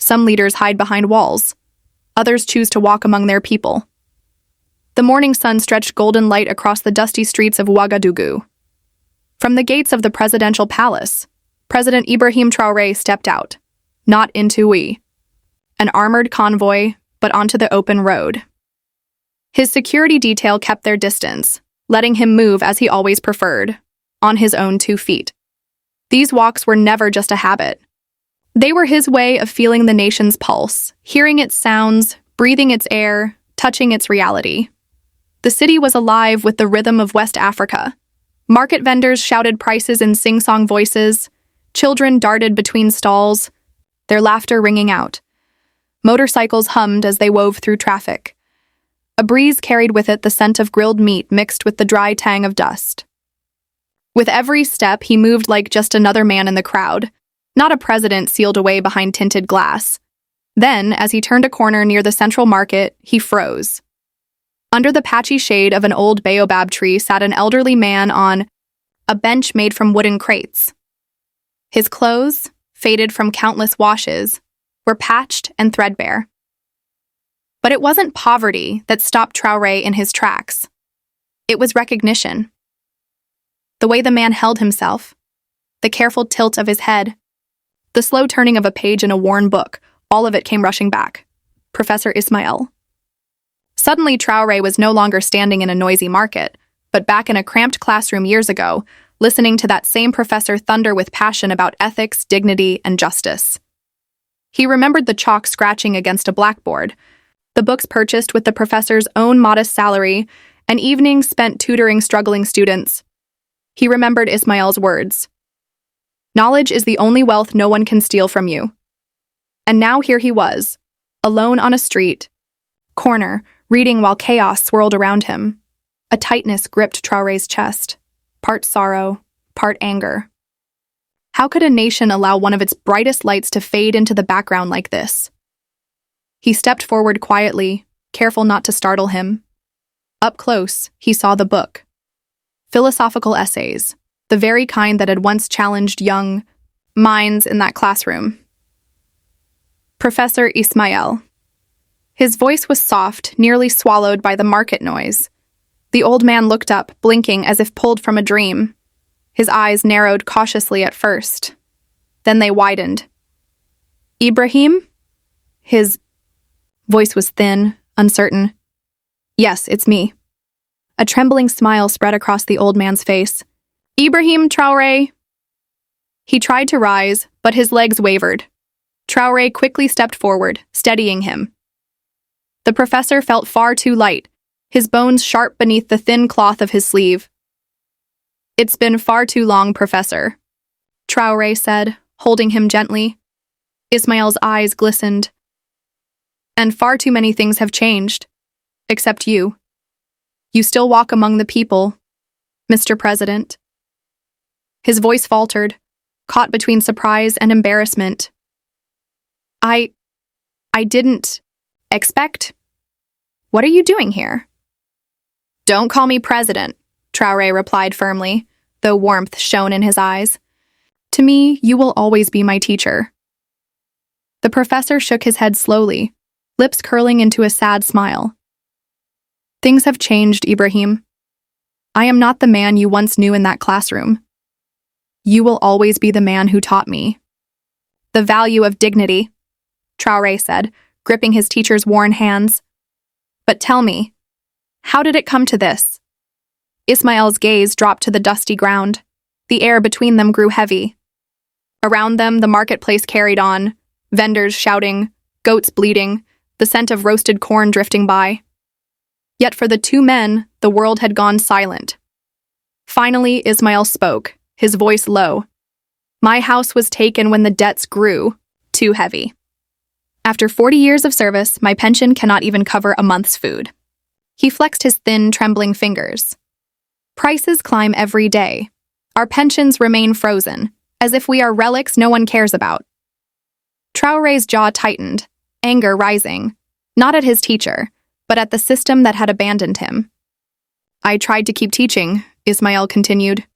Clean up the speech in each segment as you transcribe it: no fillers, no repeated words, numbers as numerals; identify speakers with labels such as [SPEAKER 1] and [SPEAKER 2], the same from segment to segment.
[SPEAKER 1] Some leaders hide behind walls. Others choose to walk among their people. The morning sun stretched golden light across the dusty streets of Ouagadougou. From the gates of the presidential palace, President Ibrahim Traoré stepped out, not into an armored convoy, but onto the open road. His security detail kept their distance, letting him move as he always preferred, on his own 2 feet. These walks were never just a habit. They were his way of feeling the nation's pulse, hearing its sounds, breathing its air, touching its reality. The city was alive with the rhythm of West Africa. Market vendors shouted prices in sing-song voices. Children darted between stalls, their laughter ringing out. Motorcycles hummed as they wove through traffic. A breeze carried with it the scent of grilled meat mixed with the dry tang of dust. With every step, he moved like just another man in the crowd, not a president sealed away behind tinted glass. Then, as he turned a corner near the central market, he froze. Under the patchy shade of an old baobab tree sat an elderly man on a bench made from wooden crates. His clothes, faded from countless washes, were patched and threadbare. But it wasn't poverty that stopped Traoré in his tracks. It was recognition. The way the man held himself, the careful tilt of his head, the slow turning of a page in a worn book, all of it came rushing back. Professor Ismail. Suddenly, Traoré was no longer standing in a noisy market, but back in a cramped classroom years ago, listening to that same professor thunder with passion about ethics, dignity, and justice. He remembered the chalk scratching against a blackboard, the books purchased with the professor's own modest salary, and evenings spent tutoring struggling students. He remembered Ismail's words. Knowledge is the only wealth no one can steal from you. And now here he was, alone on a street, corner, reading while chaos swirled around him. A tightness gripped Traoré's chest, part sorrow, part anger. How could a nation allow one of its brightest lights to fade into the background like this? He stepped forward quietly, careful not to startle him. Up close, he saw the book. Philosophical essays, the very kind that had once challenged young minds in that classroom. Professor Ismail. His voice was soft, nearly swallowed by the market noise. The old man looked up, blinking as if pulled from a dream. His eyes narrowed cautiously at first. Then they widened. Ibrahim? His voice was thin, uncertain. Yes, it's me. A trembling smile spread across the old man's face. Ibrahim Traoré. He tried to rise, but his legs wavered. Traoré quickly stepped forward, steadying him. The professor felt far too light, his bones sharp beneath the thin cloth of his sleeve. It's been far too long, Professor, Traoré said, holding him gently. Ismail's eyes glistened. And far too many things have changed. Except you. You still walk among the people, Mr. President. His voice faltered, caught between surprise and embarrassment. I didn't expect. What are you doing here? Don't call me president, Traoré replied firmly, though warmth shone in his eyes. To me, you will always be my teacher. The professor shook his head slowly, lips curling into a sad smile. Things have changed, Ibrahim. I am not the man you once knew in that classroom. You will always be the man who taught me. The value of dignity, Traoré said, gripping his teacher's worn hands. But tell me, how did it come to this? Ismail's gaze dropped to the dusty ground. The air between them grew heavy. Around them, the marketplace carried on, vendors shouting, goats bleating, the scent of roasted corn drifting by. Yet for the two men, the world had gone silent. Finally, Ismail spoke, his voice low. My house was taken when the debts grew, too heavy. After 40 years of service, my pension cannot even cover a month's food. He flexed his thin, trembling fingers. Prices climb every day. Our pensions remain frozen, as if we are relics no one cares about. Traoré's jaw tightened, anger rising, not at his teacher, but at the system that had abandoned him. I tried to keep teaching, Ismail continued,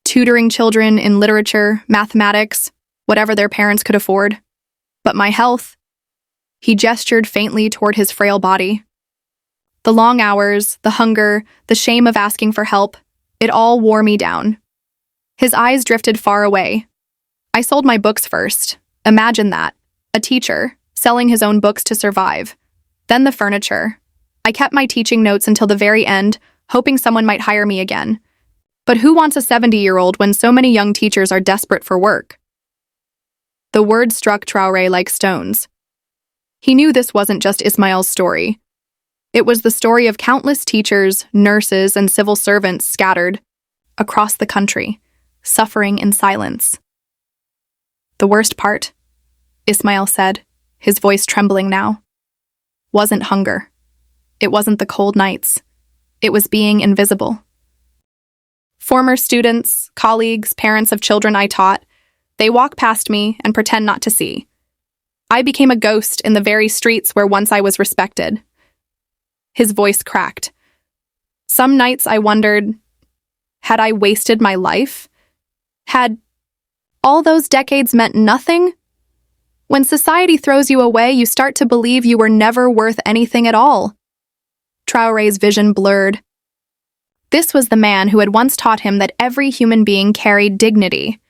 [SPEAKER 1] tutoring children in literature, mathematics, whatever their parents could afford. But my health, He gestured faintly toward his frail body. The long hours, the hunger, the shame of asking for help, it all wore me down. His eyes drifted far away. I sold my books first. Imagine that. A teacher, selling his own books to survive. Then the furniture. I kept my teaching notes until the very end, hoping someone might hire me again. But who wants a 70-year-old when so many young teachers are desperate for work? The words struck Traore like stones. He knew this wasn't just Ismail's story. It was the story of countless teachers, nurses, and civil servants scattered across the country, suffering in silence. The worst part, Ismail said, his voice trembling now, wasn't hunger. It wasn't the cold nights. It was being invisible. Former students, colleagues, parents of children I taught, they walk past me and pretend not to see. I became a ghost in the very streets where once I was respected. His voice cracked. Some nights I wondered, had I wasted my life? Had all those decades meant nothing? When society throws you away, you start to believe you were never worth anything at all. Traore's vision blurred. This was the man who had once taught him that every human being carried dignity.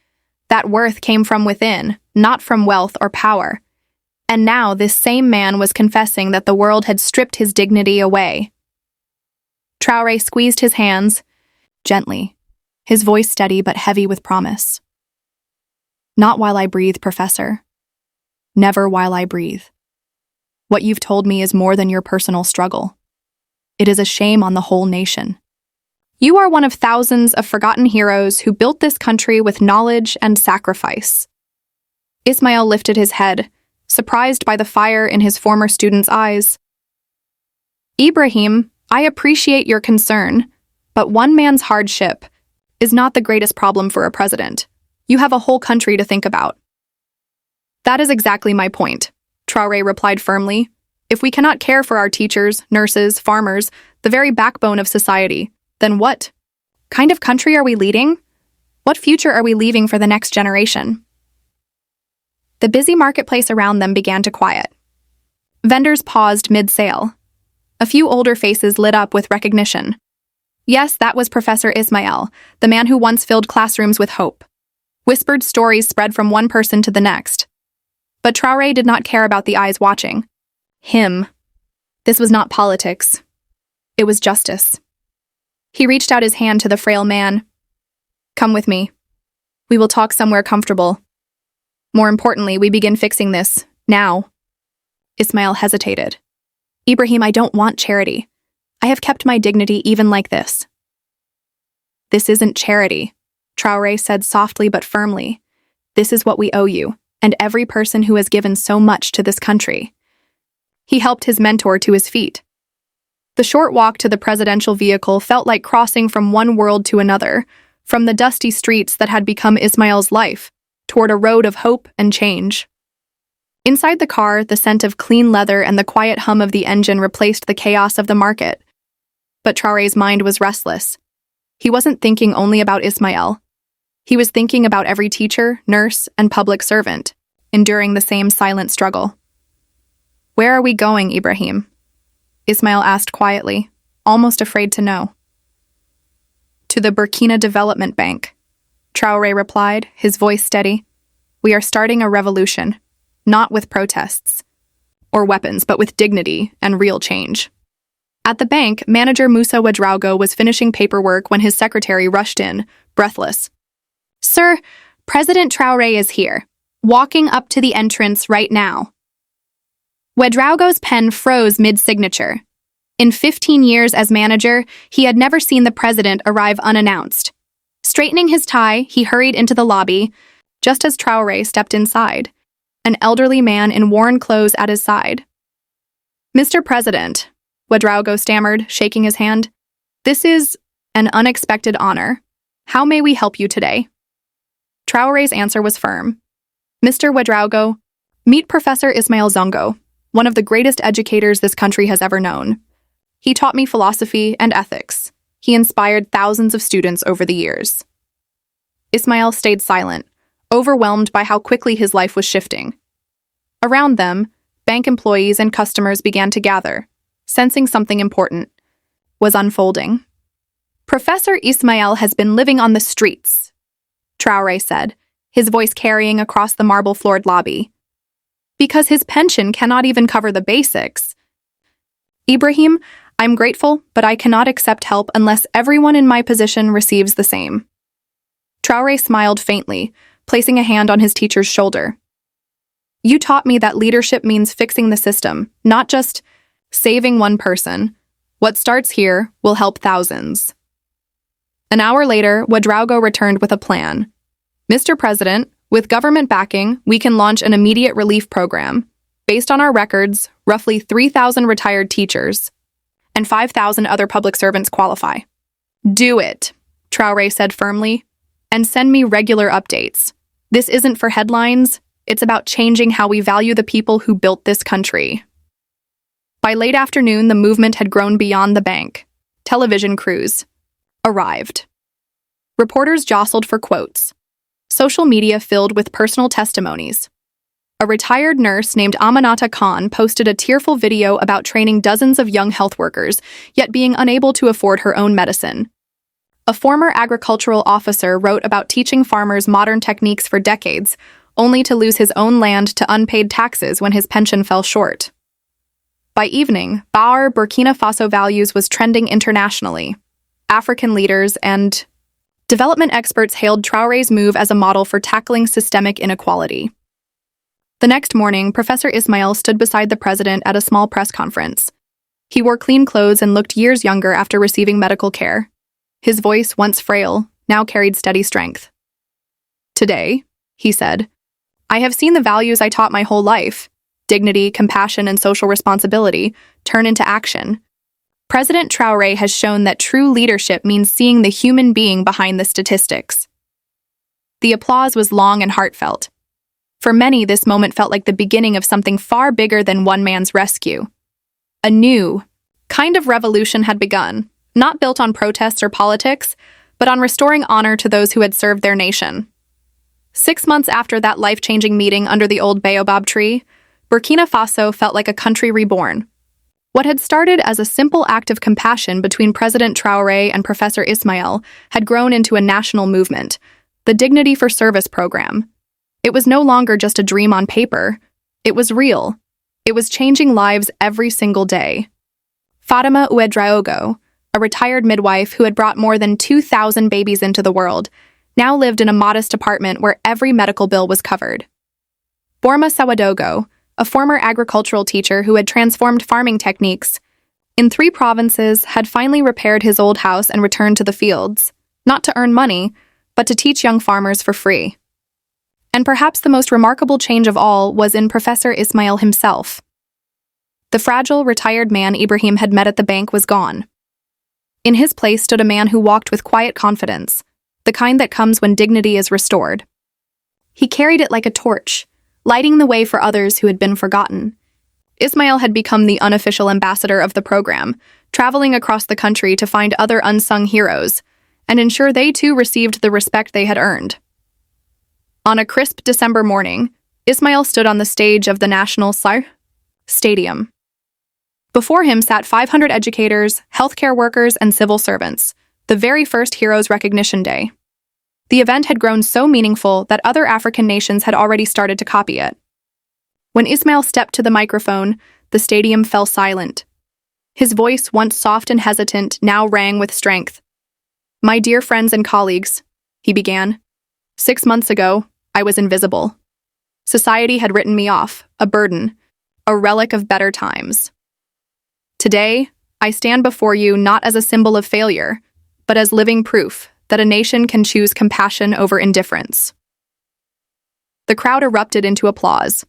[SPEAKER 1] That worth came from within, not from wealth or power. And now this same man was confessing that the world had stripped his dignity away. Traore squeezed his hands, gently, his voice steady but heavy with promise. Not while I breathe, Professor. Never while I breathe. What you've told me is more than your personal struggle. It is a shame on the whole nation. You are one of thousands of forgotten heroes who built this country with knowledge and sacrifice. Ismail lifted his head, surprised by the fire in his former student's eyes. Ibrahim, I appreciate your concern, but one man's hardship is not the greatest problem for a president. You have a whole country to think about. That is exactly my point, Traore replied firmly. If we cannot care for our teachers, nurses, farmers, the very backbone of society, then what kind of country are we leading? What future are we leaving for the next generation? The busy marketplace around them began to quiet. Vendors paused mid-sale. A few older faces lit up with recognition. Yes, that was Professor Ismail, the man who once filled classrooms with hope. Whispered stories spread from one person to the next. But Traore did not care about the eyes watching. Him. This was not politics. It was justice. He reached out his hand to the frail man. Come with me. We will talk somewhere comfortable. More importantly, we begin fixing this, now. Ismail hesitated. Ibrahim, I don't want charity. I have kept my dignity even like this. This isn't charity, Traore said softly but firmly. This is what we owe you, and every person who has given so much to this country. He helped his mentor to his feet. The short walk to the presidential vehicle felt like crossing from one world to another, from the dusty streets that had become Ismail's life, toward a road of hope and change. Inside the car, the scent of clean leather and the quiet hum of the engine replaced the chaos of the market. But Traore's mind was restless. He wasn't thinking only about Ismail. He was thinking about every teacher, nurse, and public servant, enduring the same silent struggle. Where are we going, Ibrahim? Ismail asked quietly, almost afraid to know. To the Burkina Development Bank, Traore replied, his voice steady. We are starting a revolution, not with protests or weapons, but with dignity and real change. At the bank, manager Musa Ouedraogo was finishing paperwork when his secretary rushed in, breathless. Sir, President Traore is here, walking up to the entrance right now. Ouedraogo's pen froze mid-signature. In 15 years as manager, he had never seen the president arrive unannounced. Straightening his tie, he hurried into the lobby, just as Traore stepped inside, an elderly man in worn clothes at his side. Mr. President, Ouedraogo stammered, shaking his hand, this is an unexpected honor. How may we help you today? Traore's answer was firm. Mr. Ouedraogo, meet Professor Ismail Zongo, one of the greatest educators this country has ever known. He taught me philosophy and ethics. He inspired thousands of students over the years. Ismail stayed silent, overwhelmed by how quickly his life was shifting. Around them, bank employees and customers began to gather, sensing something important was unfolding. "Professor Ismail has been living on the streets," Traore said, his voice carrying across the marble-floored lobby. "Because his pension cannot even cover the basics. Ibrahim, I'm grateful, but I cannot accept help unless everyone in my position receives the same." Traore smiled faintly, placing a hand on his teacher's shoulder. "You taught me that leadership means fixing the system, not just saving one person. What starts here will help thousands." An hour later, Ouedraogo returned with a plan. "Mr. President, with government backing, we can launch an immediate relief program. Based on our records, roughly 3,000 retired teachers and 5,000 other public servants qualify." "Do it," Traore said firmly, "and send me regular updates. This isn't for headlines. It's about changing how we value the people who built this country." By late afternoon, the movement had grown beyond the bank. Television crews arrived. Reporters jostled for quotes. Social media filled with personal testimonies. A retired nurse named Aminata Khan posted a tearful video about training dozens of young health workers, yet being unable to afford her own medicine. A former agricultural officer wrote about teaching farmers modern techniques for decades, only to lose his own land to unpaid taxes when his pension fell short. By evening, Burkina Faso values was trending internationally. African leaders and development experts hailed Traore's move as a model for tackling systemic inequality. The next morning, Professor Ismail stood beside the president at a small press conference. He wore clean clothes and looked years younger after receiving medical care. His voice, once frail, now carried steady strength. "Today," he said, "I have seen the values I taught my whole life, dignity, compassion, and social responsibility, turn into action. President Traore has shown that true leadership means seeing the human being behind the statistics." The applause was long and heartfelt. For many, this moment felt like the beginning of something far bigger than one man's rescue. A new kind of revolution had begun, not built on protests or politics, but on restoring honor to those who had served their nation. 6 months after that life-changing meeting under the old baobab tree, Burkina Faso felt like a country reborn. What had started as a simple act of compassion between President Traore and Professor Ismail had grown into a national movement, the Dignity for Service program. It was no longer just a dream on paper. It was real. It was changing lives every single day. Fatima Ouedraogo, a retired midwife who had brought more than 2,000 babies into the world, now lived in a modest apartment where every medical bill was covered. Borma Sawadogo, a former agricultural teacher who had transformed farming techniques in 3 provinces, had finally repaired his old house and returned to the fields, not to earn money, but to teach young farmers for free. And perhaps the most remarkable change of all was in Professor Ismail himself. The fragile, retired man Ibrahim had met at the bank was gone. In his place stood a man who walked with quiet confidence, the kind that comes when dignity is restored. He carried it like a torch, lighting the way for others who had been forgotten. Ismail had become the unofficial ambassador of the program, traveling across the country to find other unsung heroes and ensure they too received the respect they had earned. On a crisp December morning, Ismail stood on the stage of the National Stadium. Before him sat 500 educators, healthcare workers, and civil servants, the very first Heroes Recognition Day. The event had grown so meaningful that other African nations had already started to copy it. When Ismail stepped to the microphone, the stadium fell silent. His voice, once soft and hesitant, now rang with strength. "My dear friends and colleagues," he began, "6 months ago, I was invisible. Society had written me off, a burden, a relic of better times. Today, I stand before you not as a symbol of failure, but as living proof that a nation can choose compassion over indifference." The crowd erupted into applause.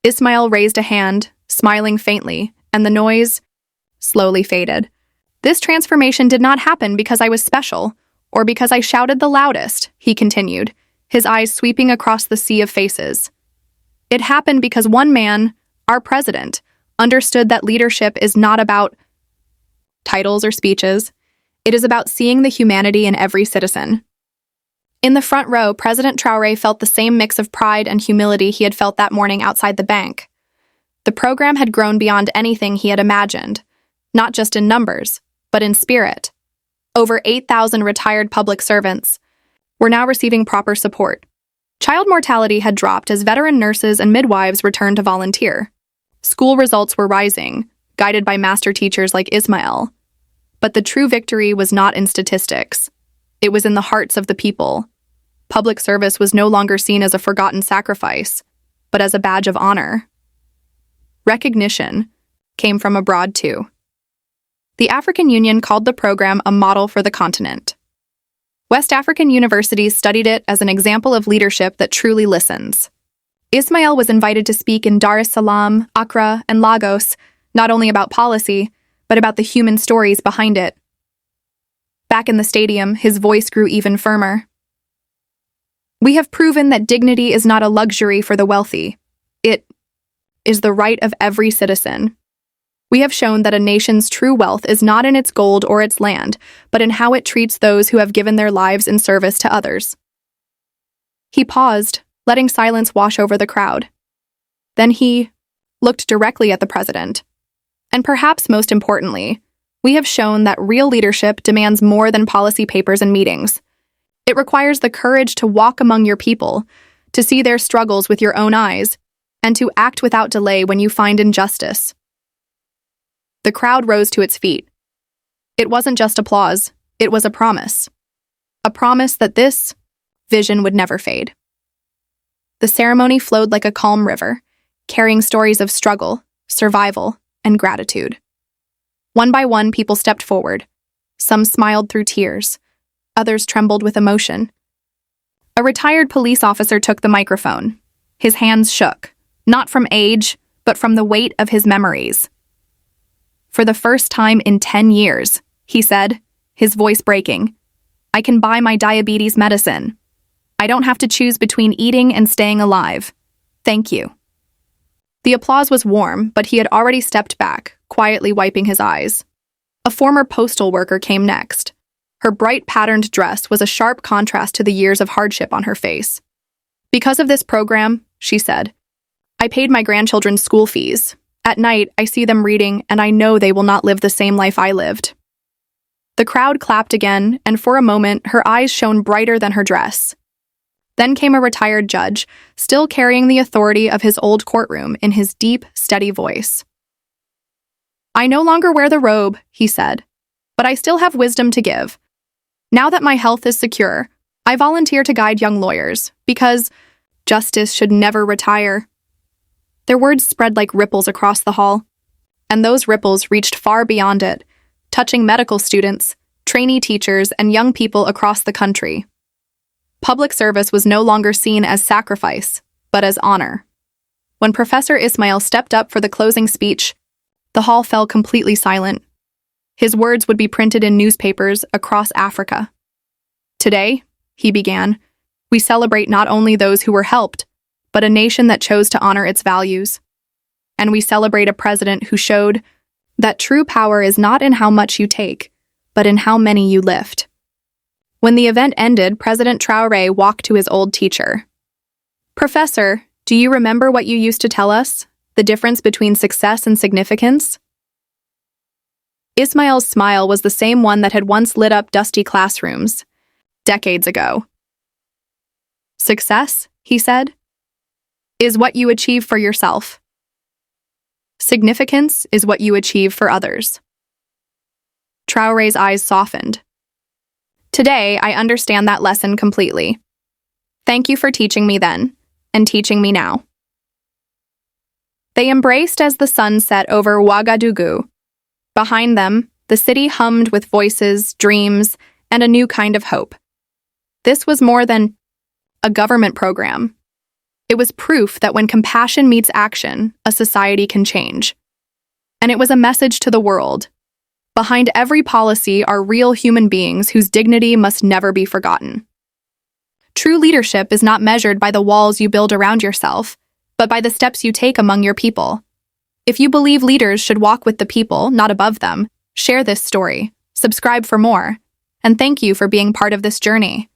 [SPEAKER 1] Ismail raised a hand, smiling faintly, and the noise slowly faded. "This transformation did not happen because I was special, or because I shouted the loudest," he continued, his eyes sweeping across the sea of faces. "It happened because one man, our president, understood that leadership is not about titles or speeches. It is about seeing the humanity in every citizen." In the front row, President Traore felt the same mix of pride and humility he had felt that morning outside the bank. The program had grown beyond anything he had imagined, not just in numbers, but in spirit. Over 8,000 retired public servants were now receiving proper support. Child mortality had dropped as veteran nurses and midwives returned to volunteer. School results were rising, guided by master teachers like Ismail. But the true victory was not in statistics. It was in the hearts of the people. Public service was no longer seen as a forgotten sacrifice, but as a badge of honor. Recognition came from abroad too. The African Union called the program a model for the continent. West African universities studied it as an example of leadership that truly listens. Ismail was invited to speak in Dar es Salaam, Accra, and Lagos, not only about policy, but about the human stories behind it. Back in the stadium, his voice grew even firmer. We have proven that dignity is not a luxury for the wealthy. It is the right of every citizen. We have shown that a nation's true wealth is not in its gold or its land, but in how it treats those who have given their lives in service to others. He paused, letting silence wash over the crowd. Then he looked directly at the president. And perhaps most importantly, we have shown that real leadership demands more than policy papers and meetings. It requires the courage to walk among your people, to see their struggles with your own eyes, and to act without delay when you find injustice. The crowd rose to its feet. It wasn't just applause, it was a promise. A promise that this vision would never fade. The ceremony flowed like a calm river, carrying stories of struggle, survival, and gratitude. One by one, people stepped forward. Some smiled through tears. Others trembled with emotion. A retired police officer took the microphone. His hands shook, not from age, but from the weight of his memories. For the first time in 10 years, he said, his voice breaking, I can buy my diabetes medicine. I don't have to choose between eating and staying alive. Thank you. The applause was warm, but he had already stepped back, quietly wiping his eyes. A former postal worker came next. Her bright patterned dress was a sharp contrast to the years of hardship on her face. Because of this program, she said, I paid my grandchildren's school fees. At night, I see them reading, and I know they will not live the same life I lived. The crowd clapped again, and for a moment, her eyes shone brighter than her dress. Then came a retired judge, still carrying the authority of his old courtroom in his deep, steady voice. I no longer wear the robe, he said, but I still have wisdom to give. Now that my health is secure, I volunteer to guide young lawyers, because justice should never retire. Their words spread like ripples across the hall, and those ripples reached far beyond it, touching medical students, trainee teachers, and young people across the country. Public service was no longer seen as sacrifice, but as honor. When Professor Ismail stepped up for the closing speech, the hall fell completely silent. His words would be printed in newspapers across Africa. Today, he began, we celebrate not only those who were helped, but a nation that chose to honor its values. And we celebrate a president who showed that true power is not in how much you take, but in how many you lift. When the event ended, President Traore walked to his old teacher. Professor, do you remember what you used to tell us? The difference between success and significance? Ismail's smile was the same one that had once lit up dusty classrooms, decades ago. Success, he said, is what you achieve for yourself. Significance is what you achieve for others. Traore's eyes softened. Today, I understand that lesson completely. Thank you for teaching me then, and teaching me now. They embraced as the sun set over Ouagadougou. Behind them, the city hummed with voices, dreams, and a new kind of hope. This was more than a government program. It was proof that when compassion meets action, a society can change. And it was a message to the world. Behind every policy are real human beings whose dignity must never be forgotten. True leadership is not measured by the walls you build around yourself, but by the steps you take among your people. If you believe leaders should walk with the people, not above them, share this story, subscribe for more, and thank you for being part of this journey.